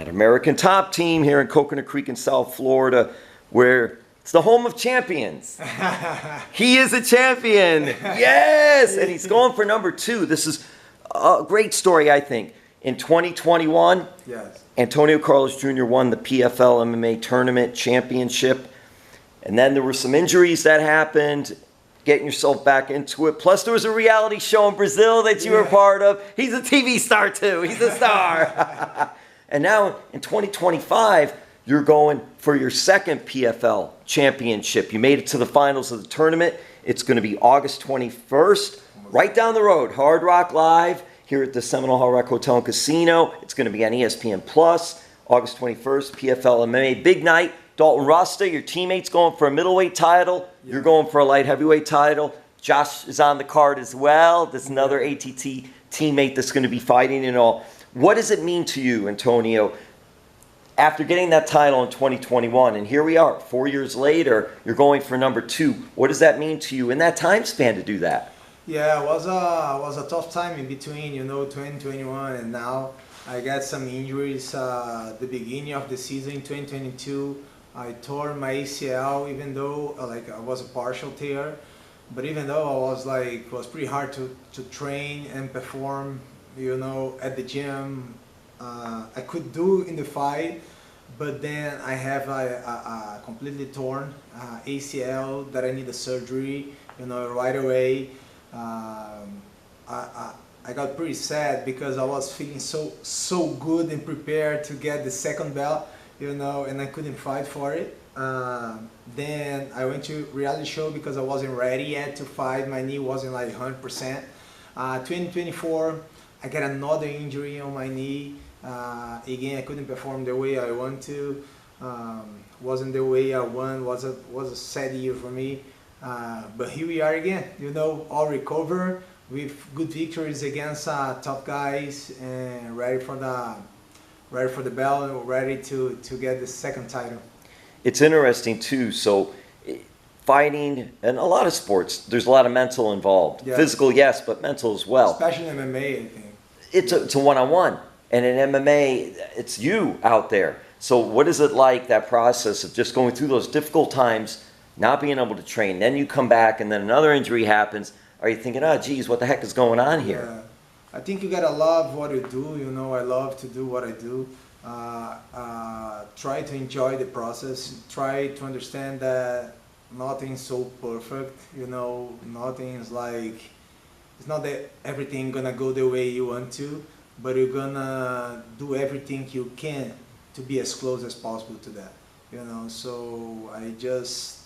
at American Top Team here in Coconut Creek in South Florida, where it's the home of champions. He is a champion. Yes. And he's going for number 2. This is a great story, I think. In 2021, yes, Antonio Carlos Jr. won the PFL MMA Tournament championship. And then there were some injuries that happened, getting yourself back into it. Plus, there was a reality show in Brazil that you were part of. He's a TV star, too. He's a star. And now, in 2025, you're going for your second PFL championship. You made it to the finals of the tournament. It's going to be August 21st, right down the road. Hard Rock Live here at the Seminole Hard Rock Hotel and Casino. It's going to be on ESPN Plus, August 21st, PFL MMA. Big night. Dalton Rasta, your teammate's going for a middleweight title. You're going for a light heavyweight title. Josh is on the card as well. There's another ATT teammate that's going to be fighting and all. What does it mean to you, Antonio, after getting that title in 2021, and here we are, 4 years later, you're going for number 2. What does that mean to you in that time span to do that? Yeah, it was a tough time in between, 2021 and now. I got some injuries the beginning of the season in 2022. I tore my ACL, even though I was a partial tear. But even though it was pretty hard to train and perform, at the gym. I could do in the fight, but then I have a completely torn ACL that I need a surgery, right away. I got pretty sad because I was feeling so good and prepared to get the second belt, and I couldn't fight for it. Then I went to reality show because I wasn't ready yet to fight. My knee wasn't 100%. 2024, I got another injury on my knee. Again, I couldn't perform the way I want to. Wasn't the way I want. Was a sad year for me. But here we are again. All recover with good victories against top guys and ready for the belt and ready to get the second title. It's interesting too. So fighting and a lot of sports, there's a lot of mental involved. Yeah. Physical, yes, but mental as well. Especially in MMA, I think. It's a one-on-one. And in MMA, it's you out there. So what is it like, that process of just going through those difficult times, not being able to train, then you come back and then another injury happens? Are you thinking, oh, geez, what the heck is going on here? Yeah. I think you gotta love what you do. I love to do what I do. Try to enjoy the process. Try to understand that nothing's so perfect. Nothing's it's not that everything gonna go the way you want to, but you're gonna do everything you can to be as close as possible to that. So I just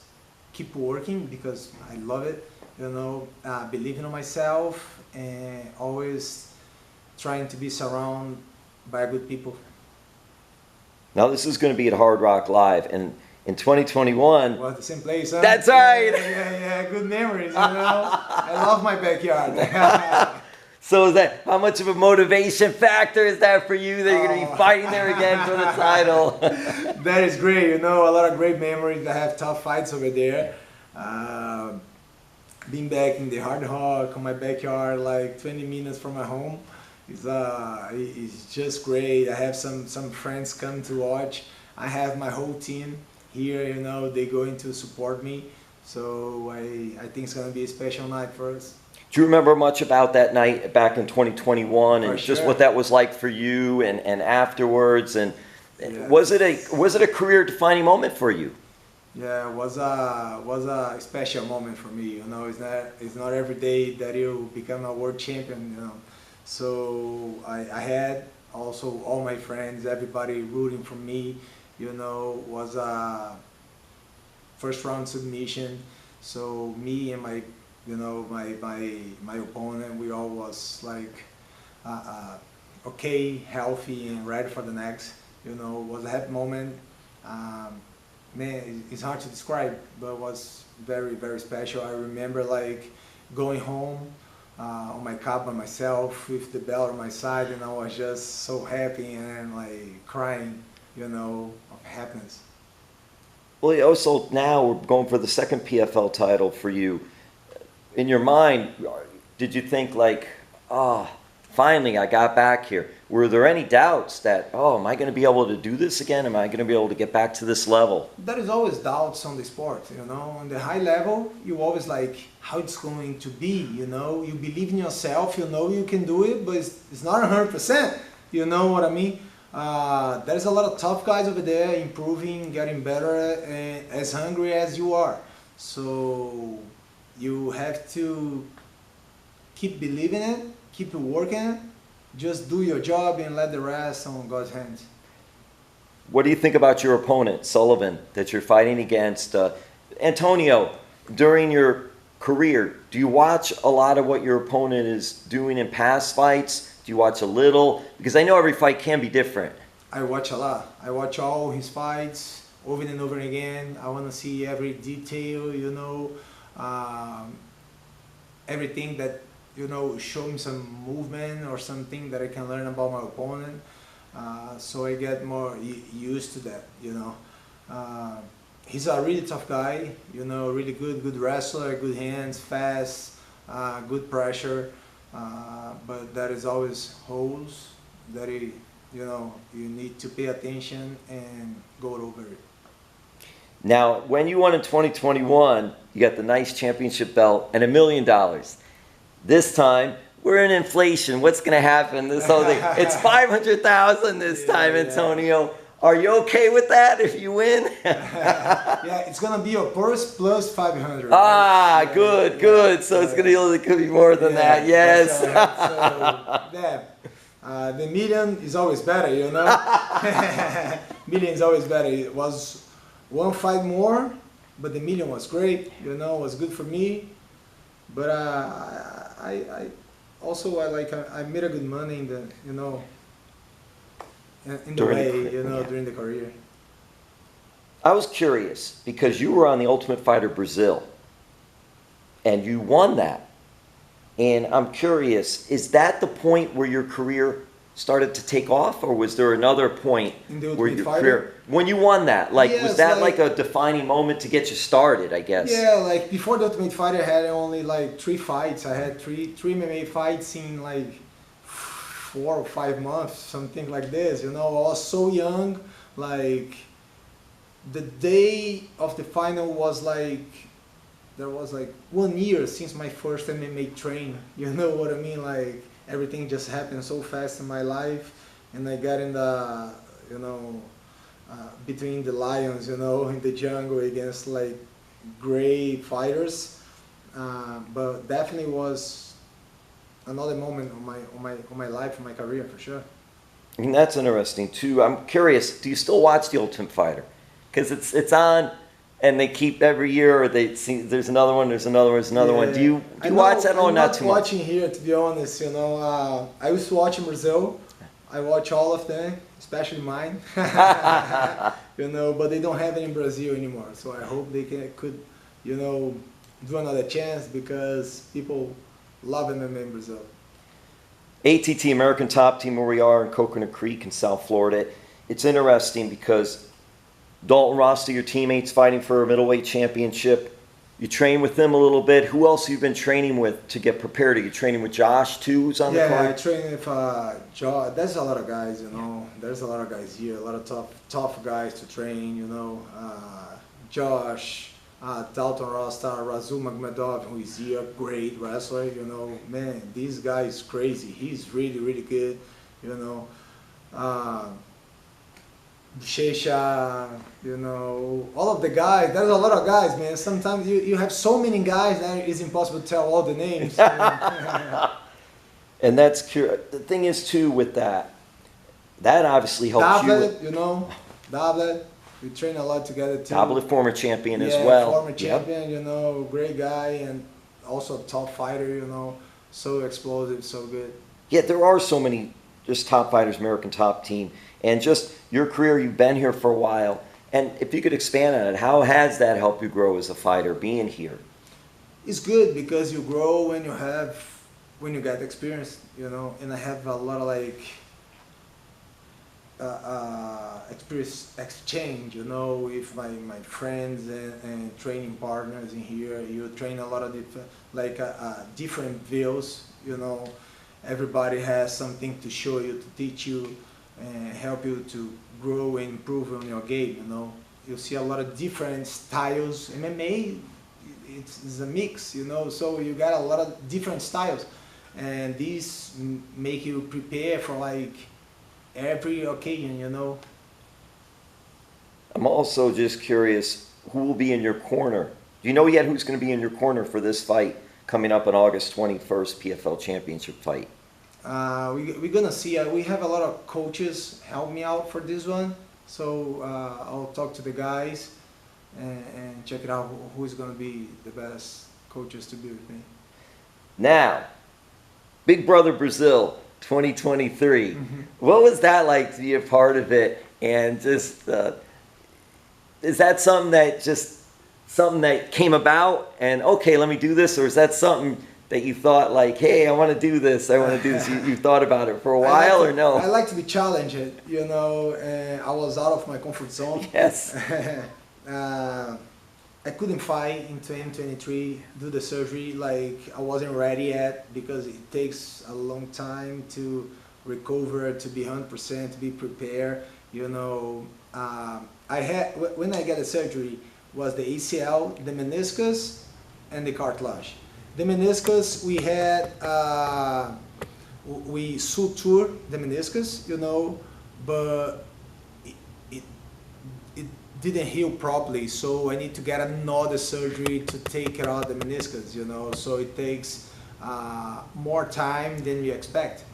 keep working because I love it. Believing in myself and always trying to be surrounded by good people. Now this is going to be at Hard Rock Live, and in 2021... Well, the same place, huh? That's right! Yeah, good memories, I love my backyard. So is that, how much of a motivation factor is that for you that you're going to be fighting there again for the title? That is great, a lot of great memories. I have tough fights over there. Being back in the Hard Rock, on my backyard, 20 minutes from my home, it's just great. I have some friends come to watch. I have my whole team here, they're going to support me. So I think it's going to be a special night for us. Do you remember much about that night back in 2021 and just sure. what that was like for you and afterwards? And Yeah. was it a career-defining moment for you? Yeah, it was a special moment for me. It's not every day that you become a world champion. So I had also all my friends, everybody rooting for me. Was a first round submission. So me and my my opponent, we all was okay, healthy and ready for the next. It was a happy moment. Man, it's hard to describe, but it was very, very special. I remember going home on my car by myself with the belt on my side, and I was just so happy and crying, of happiness. Well, also now we're going for the second PFL title for you. In your mind, did you think finally I got back here. Were there any doubts that, oh, am I going to be able to do this again? Am I going to be able to get back to this level? There is always doubts on the sport, you know. On the high level, you always like how it's going to be, you know. You believe in yourself, you know you can do it, but it's not 100%, you know what I mean? There's a lot of tough guys over there improving, getting better, and as hungry as you are. So you have to keep believing it, keep working it, just do your job and let the rest on God's hands. What do you think about your opponent, Sullivan, that you're fighting against? Antonio, during your career, do you watch a lot of what your opponent is doing in past fights? Do you watch a little? Because I know every fight can be different. I watch a lot. I watch all his fights over and over again. I want to see every detail, you know, everything that, you know, show me some movement or something that I can learn about my opponent. So I get more used to that, you know. He's a really tough guy, you know, really good wrestler, good hands, fast, good pressure. But there is always holes that you know, you need to pay attention and go over it. Now, when you won in 2021, you got the nice championship belt and $1 million. This time, we're in inflation. What's going to happen? This whole thing. It's 500,000 this time, Antonio. Are you okay with that if you win? Yeah, it's going to be a purse plus 500. Ah, right? good. So it's going to it could be more than that. Yes. The million is always better, you know. Million is always better. It was one fight more, but the million was great, you know, was good for me. But I also I made a good money in the, you know, in the way, you know, during the career. I was curious because you were on the Ultimate Fighter Brazil and you won that. And I'm curious, is that the point where your career started to take off, or was there another point where your career, when you won that, like, was that like a defining moment to get you started, I guess? Yeah, like before the Ultimate Fighter, I had only like 3 fights. I had three MMA fights in like 4 or 5 months, something like this, you know. I was so young, like the day of the final was like, there was like 1 year since my first MMA train, you know what I mean? Like everything just happened so fast in my life, and I got in the, you know, between the lions, you know, in the jungle against like great fighters. But definitely was another moment on my life, on my career, for sure. I mean, that's interesting too. I'm curious, do you still watch The Ultimate Fighter? Because it's on, and they keep every year, or they see there's another one, there's another one, there's another one. Do you watch that, or not too much? I'm not watching here, to be honest, you know. I used to watch in Brazil. I watch all of them, especially mine. You know, but they don't have it in Brazil anymore. So I hope they could, you know, do another chance, because people love MMA in Brazil. ATT, American Top Team, where we are in Coconut Creek in South Florida. It's interesting because Dalton Ross, your teammates fighting for a middleweight championship. You train with them a little bit. Who else have you been training with to get prepared? Are you training with Josh too, who's on the card? Yeah, I train with Josh. There's a lot of guys, you know. There's a lot of guys here, a lot of tough guys to train, you know. Josh, Dalton Ross, Razul Magomedov, who is here, great wrestler, you know. Man, this guy is crazy. He's really, really good, you know. Shesha, you know, all of the guys. There's a lot of guys, man. Sometimes you have so many guys that it's impossible to tell all the names. You know? And that's curious. The thing is too with that obviously helps Davlet, you know, Davlet. We train a lot together too. Davlet, former champion as well. Former champion, you know, great guy, and also a top fighter, you know, so explosive, so good. Yeah, there are so many just top fighters, American Top Team. And just your career, you've been here for a while. And if you could expand on it, how has that helped you grow as a fighter, being here? It's good because you grow when you get experience, you know. And I have a lot of like experience exchange, you know, with my friends and training partners in here. You train a lot of different views, you know. everybody has something to show you, to teach you, and help you to grow and improve on your game, you know. You see a lot of different styles. MMA, it's a mix, you know, so you got a lot of different styles. And these make you prepare for like every occasion, you know. I'm also just curious, who will be in your corner? Do you know yet who's going to be in your corner for this fight coming up on August 21st, PFL Championship fight? We're gonna see. We have a lot of coaches help me out for this one, so I'll talk to the guys and check it out who's gonna be the best coaches to be with me. Now, Big Brother Brazil 2023. What was that like to be a part of it? And just is that something that came about and okay, let me do this, or is that something that you thought like, hey, I want to do this, I want to do this? You thought about it for a while, or no? I like to be challenged, you know. I was out of my comfort zone. Yes. I couldn't fight in 2023, do the surgery, like I wasn't ready yet because it takes a long time to recover, to be 100%, to be prepared, you know. When I got the surgery was the ACL, the meniscus, and the cartilage. The meniscus, we sutured the meniscus, you know, but it didn't heal properly, so I need to get another surgery to take care of the meniscus, you know, so it takes more time than we expect.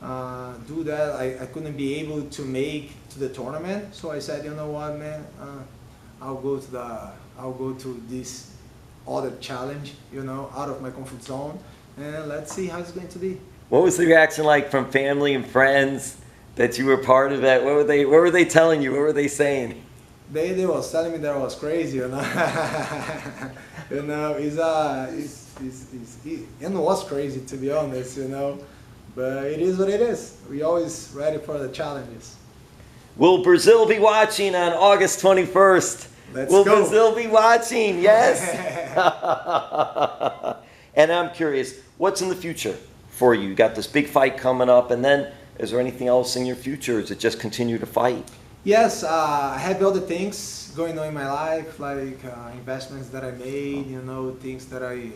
Do that, I couldn't be able to make to the tournament, so I said, you know what, man, I'll go to this other challenge, you know, out of my comfort zone, and let's see how it's going to be. What was the reaction like from family and friends that you were part of that? What were they telling you? What were they saying? They was telling me that I was crazy, you know. You know, it was crazy, to be honest, you know, but it is what it is. We always ready for the challenges. Will Brazil be watching on August 21st? Will go. Brazil be watching? Yes. And I'm curious, what's in the future for you? You got this big fight coming up, and then is there anything else in your future? Is it just continue to fight? Yes, I have other things going on in my life, like investments that I made, you know, things that I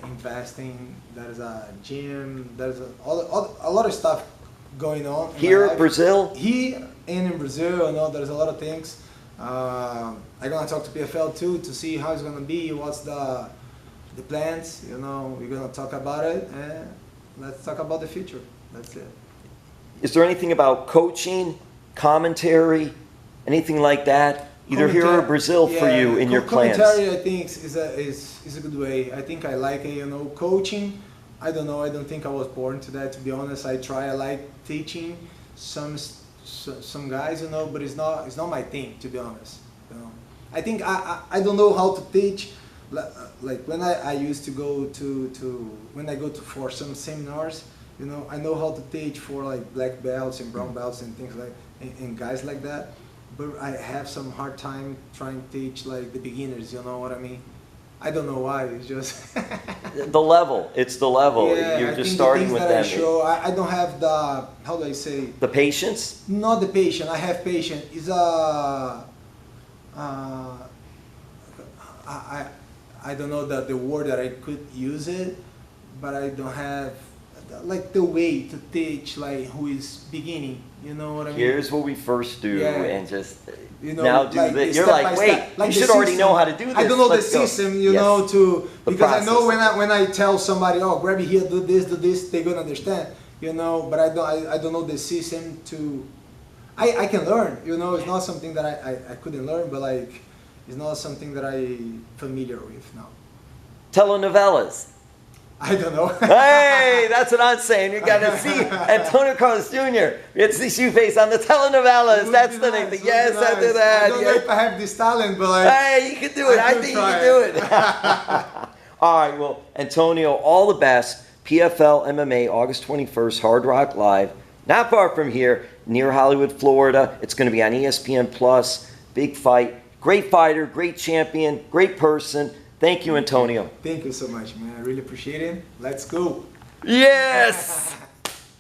invest in. There's a gym, there's a lot of stuff going on. Here in Brazil? Here and in Brazil, you know, there's a lot of things. I'm gonna talk to PFL too to see how it's gonna be, what's the plans, you know, we're gonna talk about it, and let's talk about the future. That's it. Is there anything about coaching, commentary, anything like that, either here or Brazil for you in your plans? Commentary, I think, is a good way. I think I like it, you know. Coaching, I don't know. I don't think I was born to that, to be honest. I like teaching some guys, you know, but it's not my thing, to be honest. You know, I think I don't know how to teach. Like when I used to go for some seminars, you know, I know how to teach for like black belts and brown belts and things like and guys like that, but I have some hard time trying to teach like the beginners, you know what I mean? I don't know why, it's just the level. It's the level. Yeah, you're just starting with them. I don't have the, how do I say? The patience? Not the patience. I have patience. It's I don't know the word that I could use it, but I don't have like the way to teach like who is beginning. You know what I mean? Here's what we first do, Yeah. and just you know, now do like this. You're like, wait, like you should already know how to do this. I don't know Let's the go. system, you Yes. know, because process. I know when I tell somebody, oh, grab it here, do this, they're gonna understand, you know. But I don't know the system to. I can learn, you know. It's not something that I couldn't learn, but like it's not something that I'm familiar with now. Telenovelas. I don't know. Hey, that's what I'm saying. You got to see Antonio Carlos Jr. It's the Shoeface on the telenovelas. That's the name. Yes, nice. I do that. I don't know if I have this talent, but like. Hey, you can do it. I think you can do it. All right, well, Antonio, all the best. PFL MMA, August 21st, Hard Rock Live. Not far from here, near Hollywood, Florida. It's going to be on ESPN Plus. Big fight. Great fighter, great champion, great person. Thank you, Antonio. Thank you so much, man. I really appreciate it. Let's go. Yes!